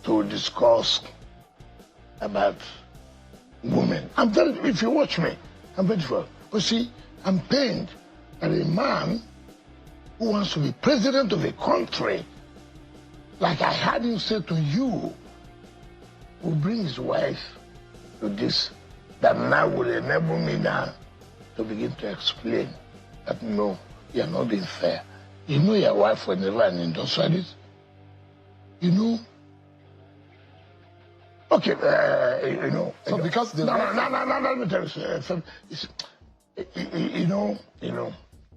to discuss about women. I'm telling you, if you watch me, I'm very well. But see, I'm pained that a man who wants to be president of a country, like I had him say to you, will bring his wife to this, that now will enable me now to begin to explain that no, you're not being fair. You know your wife was never an industrialist. You know. Okay, you know. So because the no, let me tell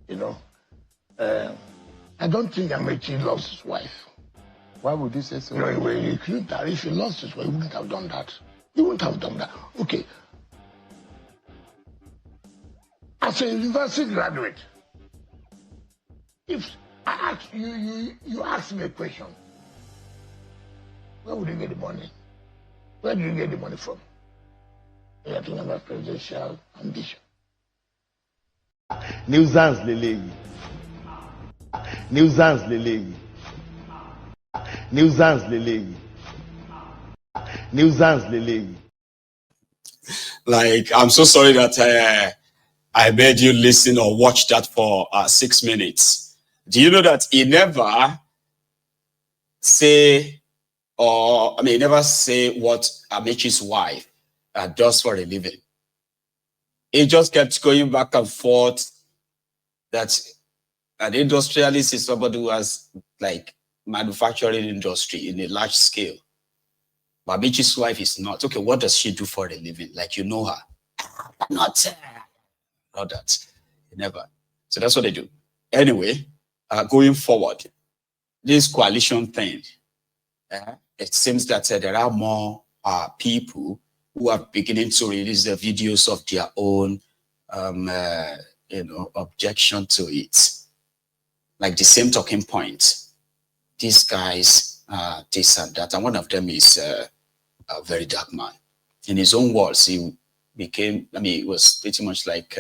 you, I don't think Amechi loves his wife. Why would you say so? No, he couldn't have. If he lost his wife, he wouldn't have done that. He wouldn't have done that. Okay. As a university graduate, if I ask you ask me a question, where would you get the money? Where do you get the money from? You're talking about presidential ambition. Nuisance leleyi. Nuisance leleyi. Nuisance leleyi. Nuisance leleyi. Like, I'm so sorry that I made you listen or watch that for 6 minutes. Do you know that he never say, he never say what Amechi's wife does for a living. He just kept going back and forth that an industrialist is somebody who has like manufacturing industry in a large scale. But Amechi's wife is not. Okay, what does she do for a living? Like, you know her. Not that. Never. So that's what they do. Anyway, going forward, this coalition thing, it seems that there are more people who are beginning to release the videos of their own, objection to it. Like the same talking point. These guys, this and that. And one of them is a very dark man. In his own words, he became, it was pretty much like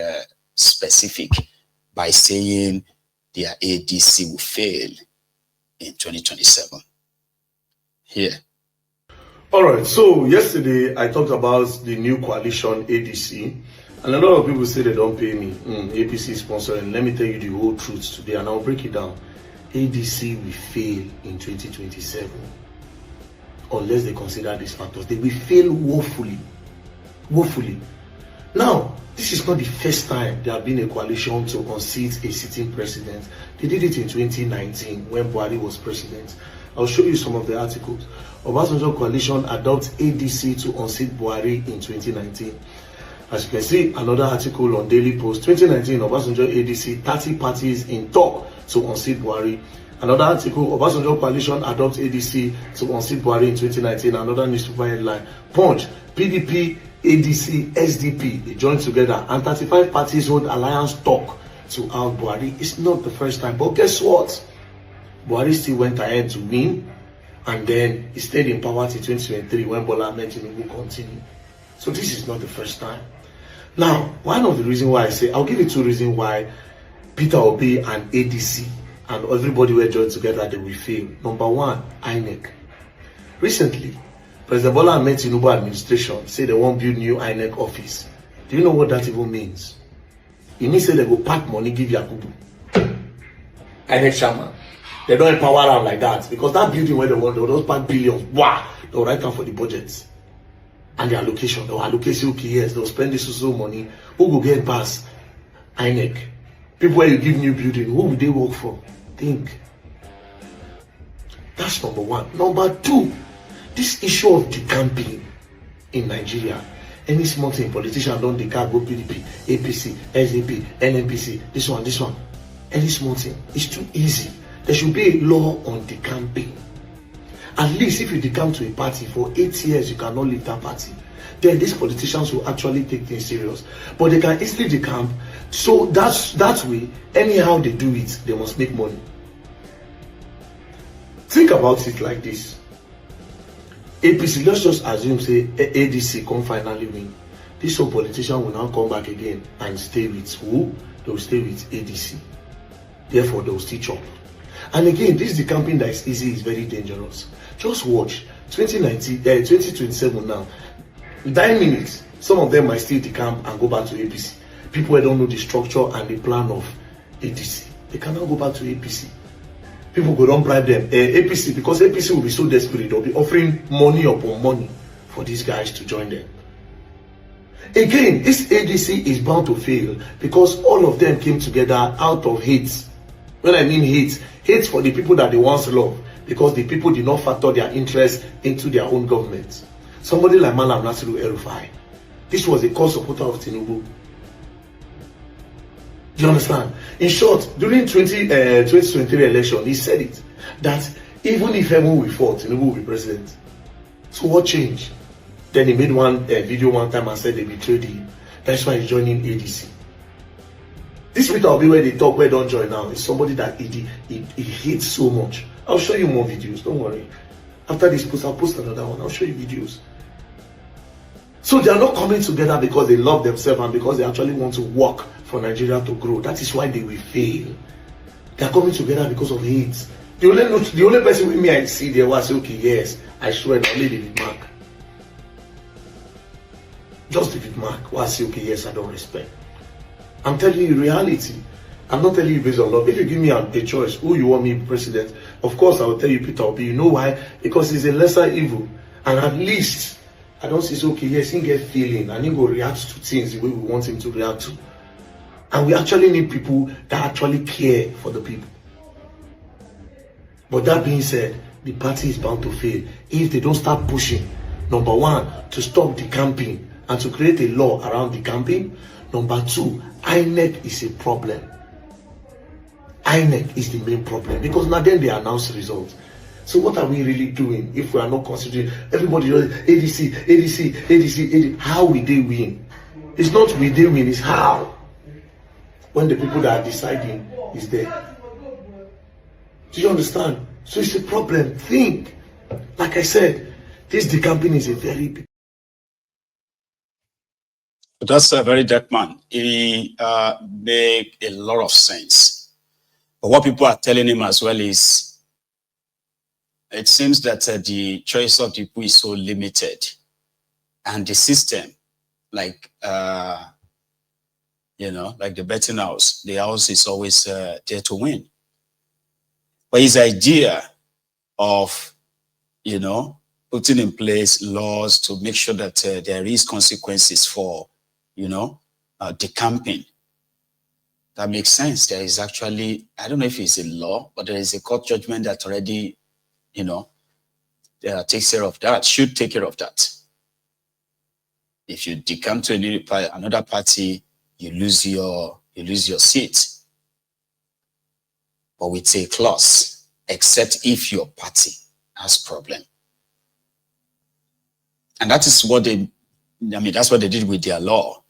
specific by saying their ADC will fail in 2027. Here. All right, so yesterday I talked about the new coalition ADC, and a lot of people say they don't pay me. APC is sponsoring. Let me tell you the whole truth today, and I'll break it down. ADC will fail in 2027 unless they consider these factors. They will fail woefully. Woefully. Now, this is not the first time there have been a coalition to unseat a sitting president. They did it in 2019 when Buhari was president. I'll show you some of the articles. Obasanjo coalition adopts ADC to unseat Buhari in 2019. As you can see, another article on Daily Post, 2019, Obasanjo ADC, 30 parties in talk to unseat Buhari. Another article, Obasanjo coalition adopts ADC to unseat Buhari in 2019. Another newspaper headline, Punch, PDP, ADC, SDP, they joined together and 35 parties hold alliance talk to out Buhari. It's not the first time, but guess what? Buhari still went ahead to win, and then he stayed in power till 2023 when Bola Ahmed Tinubu continued. So this is not the first time. Now, one of the reasons why I say, I'll give you 2 reasons why Peter Obi and ADC and everybody were joined together, they will fail. Number 1, INEC. Recently, President Bola Ahmed Tinubu administration say they won't build new INEC office. Do you know what that even means? It means they go pack money, give Yakubu. INEC chairman. They don't empower them like that, because that building where they want, they will just pack billions. Wow, they will write down for the budgets and the allocation. They will allocate, okay, yes, they will spend this so money. Who will get past INEC? People where you give new building, who will they work for? Think. That's number 1. Number 2, this issue of the campaign in Nigeria. Any small thing, politician don't declare go PDP, APC, SDP, NNPC, this one. Any small thing, it's too easy. There should be a law on the campaign. At least if you decamp to a party for 8 years, you cannot leave that party. Then these politicians will actually take things serious. But they can easily decamp. So that way, anyhow they do it, they must make money. Think about it like this. APC, let's just assume, say, ADC come finally win. This whole politician will now come back again and stay with who? They will stay with ADC. Therefore, they will still chop. And again, this is the campaign that is easy, is very dangerous. Just watch 2027 now. 9 minutes, some of them might still decamp and go back to APC. People who don't know the structure and the plan of ADC, they cannot go back to APC. People go don't bribe them. APC, because APC will be so desperate, they'll be offering money upon money for these guys to join them. Again, this ADC is bound to fail because all of them came together out of hate. When I mean hate for the people that they once loved, because the people did not factor their interest into their own government. Somebody like Malam Nasiru El-Rufai, this was a core supporter of Tinubu. Do you understand? In short, during 2023 election, he said it, that even if everyone will fall, Tinubu will be president. So what changed? Then he made one video one time and said they betrayed him. That's why he's joining ADC. This week I'll be where they talk, where don't join now. It's somebody that he hates so much. I'll show you more videos, don't worry. After this post, I'll post another one. I'll show you videos. So they are not coming together because they love themselves and because they actually want to work for Nigeria to grow. That is why they will fail. They are coming together because of hate. The only person with me I see there was, okay, yes, I swear, only David Mark. Just David Mark. Well, I say, okay, yes, I don't respect. I'm telling you reality. I'm not telling you based on love. If you give me a choice, who you want me president, of course I will tell you Peter Obi. You know why? Because he's a lesser evil. And at least, I don't say, okay, yes, he get feeling and he go react to things the way we want him to react to. And we actually need people that actually care for the people. But that being said, the party is bound to fail if they don't start pushing, number one, to stop the campaign and to create a law around the campaign. Number two, INEC is a problem. INEC is the main problem because now then they announce results. So what are we really doing if we are not considering everybody does ADC? How will they win? It's not will they win, it's how. When the people that are deciding is there. Do you understand? So it's a problem. Think. Like I said, this decamping is a very big. That's a very dark man. He make a lot of sense. But what people are telling him as well is, it seems that the choice of the people is so limited, and the system, like like the betting house, the house is always there to win. But his idea of, putting in place laws to make sure that there is consequences for, the campaign, that makes sense. There is actually, I don't know if it's a law, but there is a court judgment that already, takes care of that, should take care of that. If you decamp to another party, you lose your seat. But with a clause, except if your party has problem. And that is what that's what they did with their law.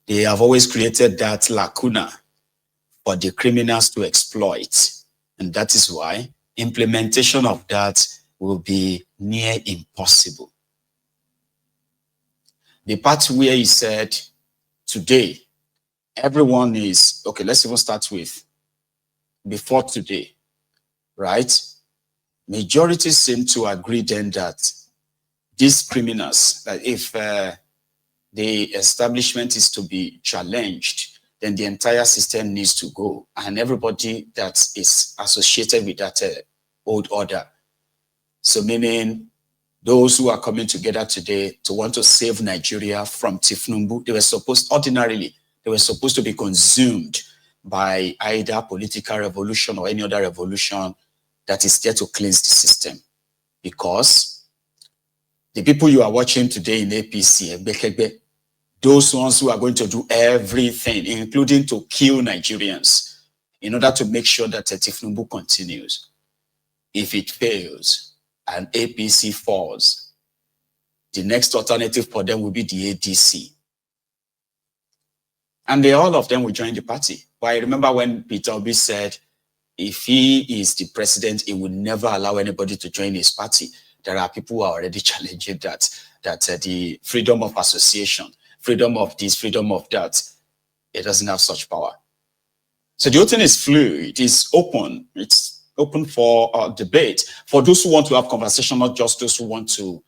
They have always created that lacuna for the criminals to exploit. And that is why implementation of that will be near impossible. The part where he said, today, everyone is, okay, let's even start with before today, right? Majority seem to agree then that these criminals, that if the establishment is to be challenged, then the entire system needs to go. And everybody that is associated with that old order. So meaning those who are coming together today to want to save Nigeria from Tifnumbu, they were supposed to be consumed by either political revolution or any other revolution that is there to cleanse the system. Because the people you are watching today in APC, those ones who are going to do everything, including to kill Nigerians, in order to make sure that Tifnumbu continues. If it fails and APC falls, the next alternative for them will be the ADC. And all of them will join the party. But I remember when Peter Obi said, if he is the president, he would never allow anybody to join his party. There are people who are already challenging that the freedom of association, freedom of this, freedom of that, it doesn't have such power. So the whole thing is fluid, it's open, it's open for debate. For those who want to have conversation, not just those who want to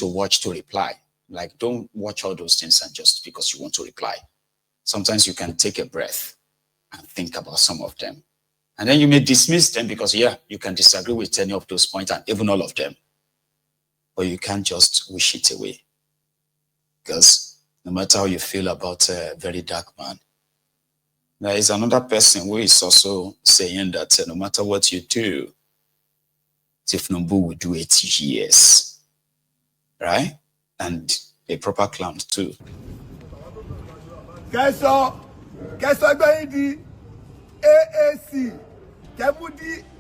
watch to reply. Like, don't watch all those things and just because you want to reply. Sometimes you can take a breath and think about some of them. And then you may dismiss them because, yeah, you can disagree with any of those points and even all of them. But you can't just wish it away. Because no matter how you feel about a very dark man, there is another person who is also saying that no matter what you do, Tifnumbu will do 80 years. Right? And a proper clown too. Kẹsọ ẹgbẹ́ yìí di AAC kẹ́mú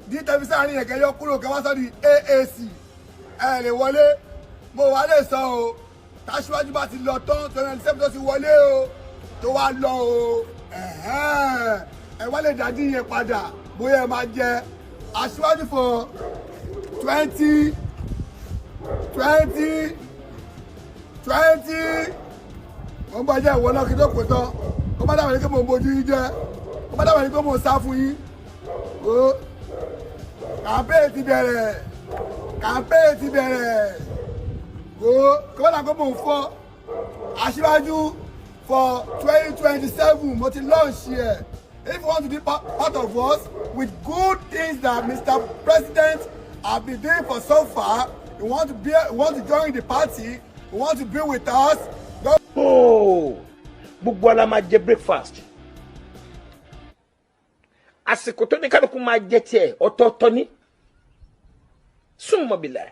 di tẹ̀físà àárín yẹn kẹ́yọ kúrò kẹ́wá sọ di AAC ẹ lè wọlé mo wà lè sọ o táṣíwájú bá ti lọ tán 27 tó ti wọlé o tó wá lọ o ẹ wá lè dájú yẹn padà bóyá ẹ máa jẹ aṣíwájú for 20 wọ́n bá jẹ́ ìwọ náà kí tó pè tán wọ́n bá dábàá ní pé mo bojú yín jẹ́ wọ́n bá dábàá ní pé mo sá fún yín o kàmpéè ti bẹ̀rẹ̀ o kí wọ́n náà pé mo ń fọ́ aṣíwájú for 2027 mo ti launch here. If you want to be part of us with good things that Mr. President have been doing for so far, you want to join the party, you want to be with us. Gbogbo ala máa jẹ breakfast. Àsìkò tó ní kálukú máa jẹ tiẹ̀ ọ̀tọ̀ọ̀tọ̀ ni. Súnmọ́ bìlà.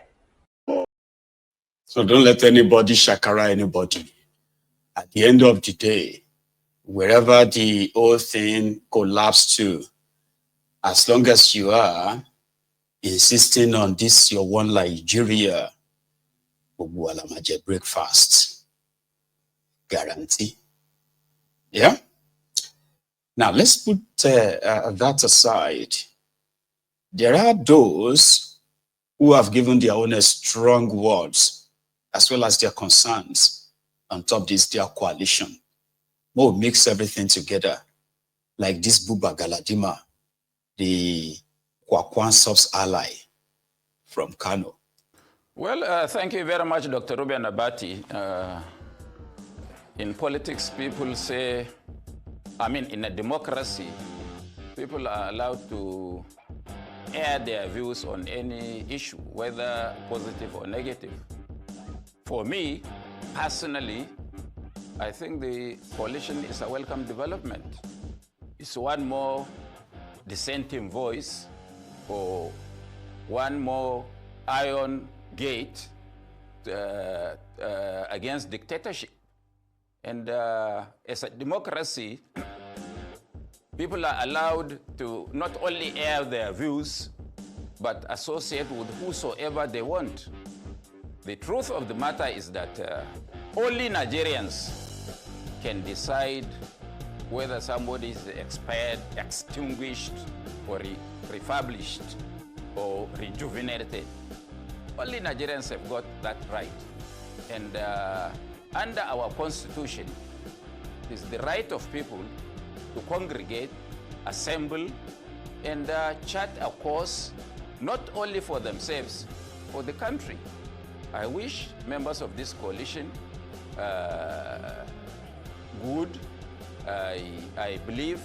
So don't let anybody shakara anybody. At the end of the day, wherever the whole thing collapsed to, as long as you are insisting on this your one Nigeria, gbogbo ala máa jẹ breakfast. Guarantee. Yeah? Now, let's put that aside. There are those who have given their own strong words as well as their concerns on top of this, their coalition. More mix everything together, like this Buba Galadima, the Kwakwan Sub's ally from Kano. Well, thank you very much, Dr. Ruben Abati. In politics, people say, in a democracy, people are allowed to air their views on any issue, whether positive or negative. For me, personally, I think the coalition is a welcome development. It's one more dissenting voice or one more iron gate against dictatorship. And as a democracy, people are allowed to not only air their views, but associate with whosoever they want. The truth of the matter is that only Nigerians can decide whether somebody is expired, extinguished, or refurbished, or rejuvenated. Only Nigerians have got that right. And under our constitution, it is the right of people to congregate, assemble, and chart a course not only for themselves, for the country. I wish members of this coalition good. I believe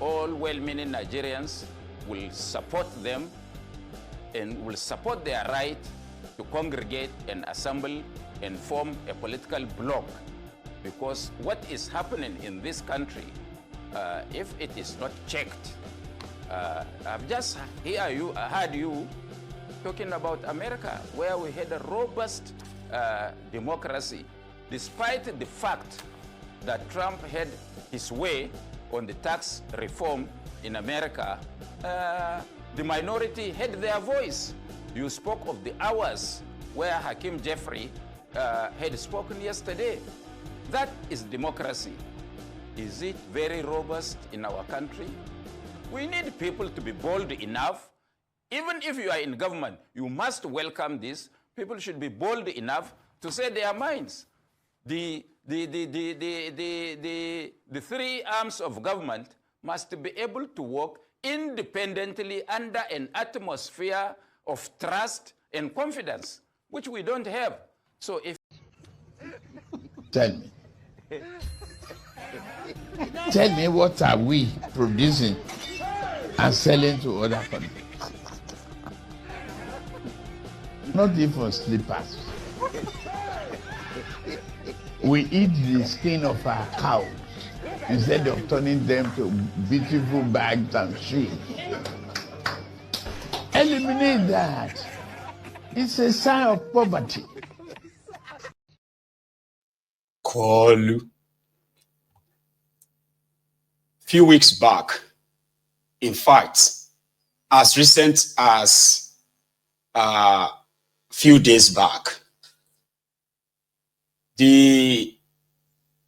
all well-meaning Nigerians will support them and will support their right to congregate and assemble and form a political bloc, because what is happening in this country, if it is not checked, I've just heard you talking about America, where we had a robust democracy, despite the fact that Trump had his way on the tax reform in America. The minority had their voice. You spoke of the hours where Hakeem Jeffrey had spoken yesterday. That is democracy. Is it very robust in our country? We need people to be bold enough. Even if you are in government, you must welcome this. People should be bold enough to say their minds. The three arms of government must be able to work independently under an atmosphere of trust and confidence, which we don't have. So if Tell me. Tell me, what are we producing and selling to other countries? Not even slippers. We eat the skin of our cows instead of turning them to beautiful bags and shoes. Eliminate that. It's a sign of poverty. Call. Few weeks back, in fact, as recent as few days back, the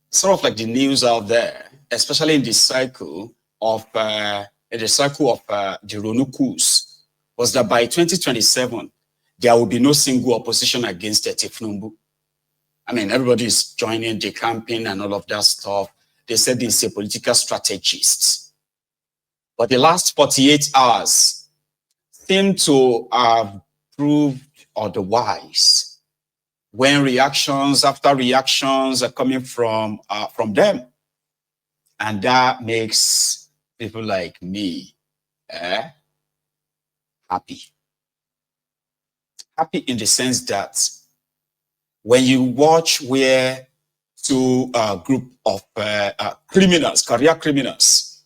sort of like the news out there, especially in the cycle of the Ronukus, was that by 2027 there will be no single opposition against Tifnumbu. I mean, everybody is joining the campaign and all of that stuff. They said he's a political strategist. But the last 48 hours seem to have proved otherwise, when reactions after reactions are coming from them. And that makes people like me happy. Happy in the sense that when you watch where two group of criminals, career criminals,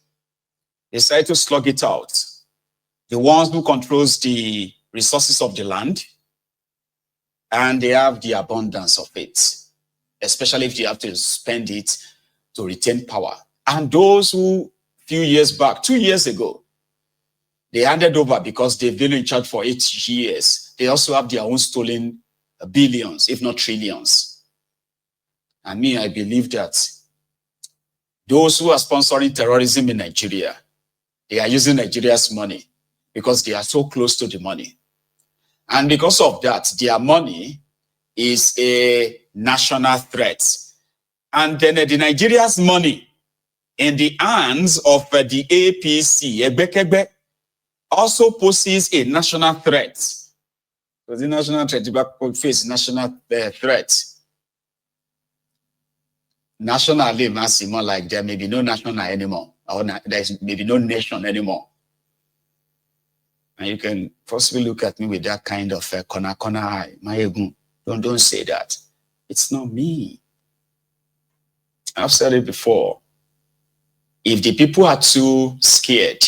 decide to slug it out, the ones who controls the resources of the land, and they have the abundance of it, especially if they have to spend it to retain power. And those who, few years back, 2 years ago, they handed over because they've been in charge for 8 years. They also have their own stolen billions, if not trillions. And me, I believe that those who are sponsoring terrorism in Nigeria, they are using Nigeria's money because they are so close to the money. And because of that, their money is a national threat. And then the Nigeria's money in the hands of the APC, Ebekebe, also poses a national threat. Because the national threat, face national threat. Nationally, more like there may be no national anymore, or there may be no nation anymore. And you can possibly look at me with that kind of corner eye. Don't say that. It's not me. I've said it before. If the people are too scared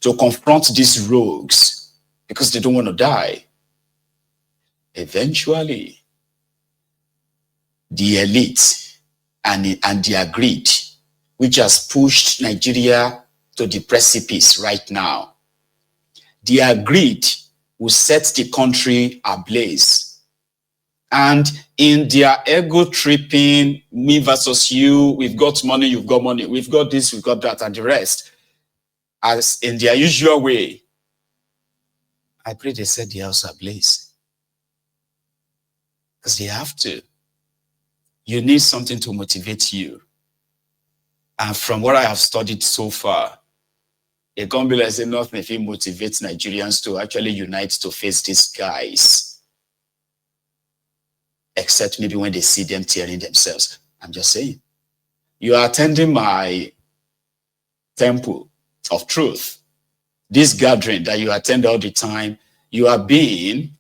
to confront these rogues because they don't want to die, eventually the elite and their greed, which has pushed Nigeria to the precipice right now, their greed will set the country ablaze. And in their ego tripping, me versus you, we've got money, you've got money, we've got this, we've got that, and the rest, as in their usual way, I pray they set the house ablaze. Because they have to. You need something to motivate you. And from what I have studied so far, it can't be like nothing if it motivates Nigerians to actually unite to face these guys. Except maybe when they see them tearing themselves. I'm just saying. You are attending my temple of truth. This gathering that you attend all the time, you are being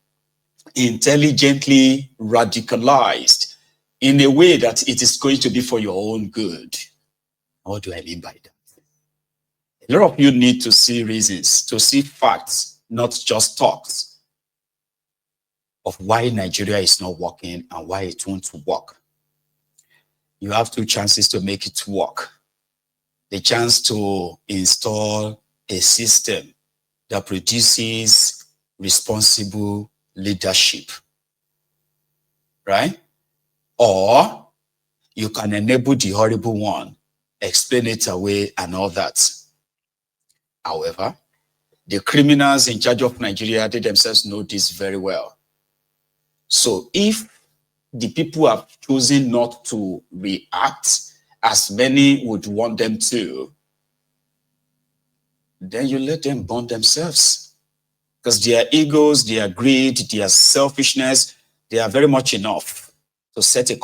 intelligently radicalized in a way that it is going to be for your own good. What do I mean by that? A lot of you need to see reasons, to see facts, not just talks, of why Nigeria is not working and why it won't work. You have two chances to make it work. The chance to install a system that produces responsible leadership, right? Or you can enable the horrible one, explain it away and all that. However, the criminals in charge of Nigeria, they themselves know this very well. So if the people have chosen not to react as many would want them to, then you let them burn themselves. Because their egos, their greed, their selfishness, they are very much enough to set a